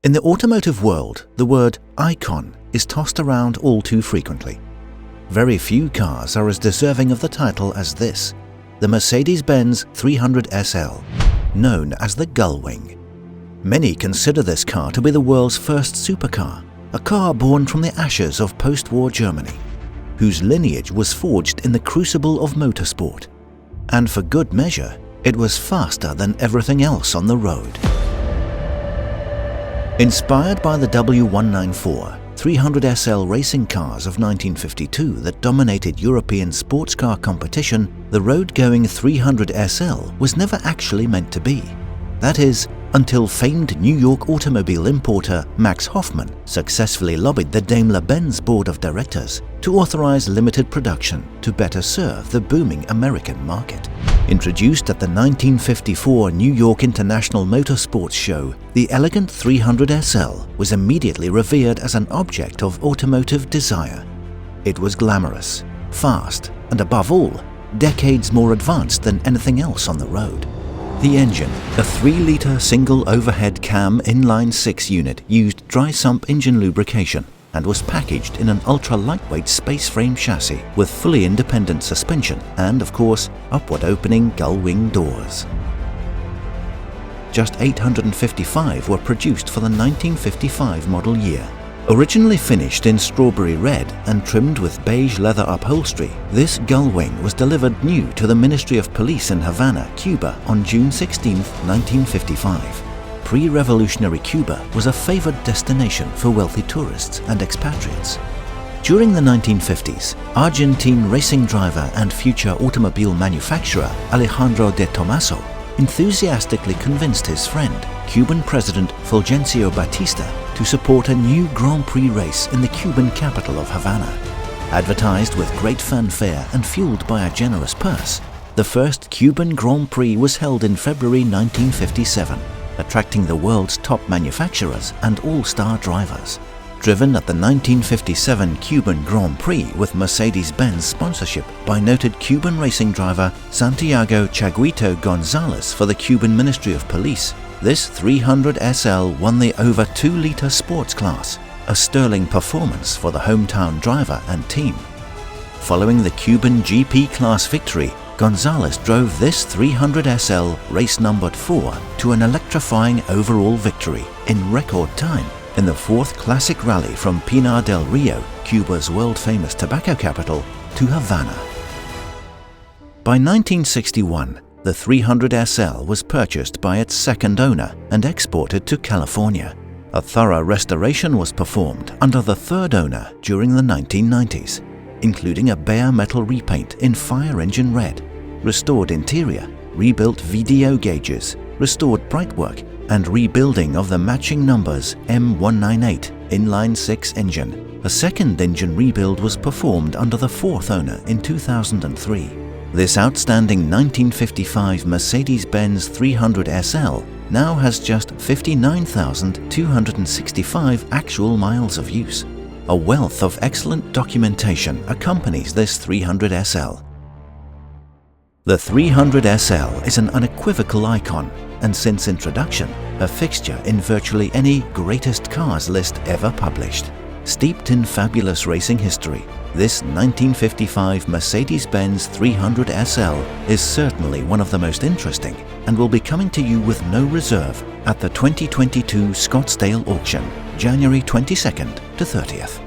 In the automotive world, the word icon is tossed around all too frequently. Very few cars are as deserving of the title as this, the Mercedes-Benz 300 SL, known as the Gullwing. Many consider this car to be the world's first supercar, a car born from the ashes of post-war Germany, whose lineage was forged in the crucible of motorsport. And for good measure, it was faster than everything else on the road. Inspired by the W194 300 SL racing cars of 1952 that dominated European sports car competition, the road-going 300 SL was never actually meant to be. That is, until famed New York automobile importer Max Hoffman successfully lobbied the Daimler-Benz board of directors to authorize limited production to better serve the booming American market. Introduced at the 1954 New York International Motorsports Show, the elegant 300 SL was immediately revered as an object of automotive desire. It was glamorous, fast, and above all, decades more advanced than anything else on the road. The engine, a 3-litre single overhead cam inline-6 unit, used dry sump engine lubrication and was packaged in an ultra-lightweight space frame chassis with fully independent suspension and, of course, upward-opening gull-wing doors. Just 855 were produced for the 1955 model year. Originally finished in strawberry red and trimmed with beige leather upholstery, this Gullwing was delivered new to the Ministry of Police in Havana, Cuba on June 16, 1955. Pre-revolutionary Cuba was a favored destination for wealthy tourists and expatriates. During the 1950s, Argentine racing driver and future automobile manufacturer Alejandro de Tomaso enthusiastically convinced his friend, Cuban President Fulgencio Batista, to support a new Grand Prix race in the Cuban capital of Havana. Advertised with great fanfare and fueled by a generous purse, the first Cuban Grand Prix was held in February 1957, attracting the world's top manufacturers and all-star drivers. Driven at the 1957 Cuban Grand Prix with Mercedes-Benz sponsorship by noted Cuban racing driver Santiago Chaguito Gonzalez for the Cuban Ministry of Police, this 300 SL won the over 2-litre sports class, a sterling performance for the hometown driver and team. Following the Cuban GP class victory, Gonzalez drove this 300 SL race numbered 4 to an electrifying overall victory in record time in the 4th Classic Rally from Pinar del Rio, Cuba's world-famous tobacco capital, to Havana. By 1961, the 300 SL was purchased by its second owner and exported to California. A thorough restoration was performed under the third owner during the 1990s, including a bare metal repaint in fire engine red, restored interior, rebuilt VDO gauges, restored brightwork, and rebuilding of the matching numbers M198 inline-6 engine. A second engine rebuild was performed under the fourth owner in 2003. This outstanding 1955 Mercedes-Benz 300 SL now has just 59,265 actual miles of use. A wealth of excellent documentation accompanies this 300 SL. The 300 SL is an unequivocal icon, and since introduction, a fixture in virtually any greatest cars list ever published. Steeped in fabulous racing history, this 1955 Mercedes-Benz 300 SL is certainly one of the most interesting and will be coming to you with no reserve at the 2022 Scottsdale auction, January 22nd to 30th.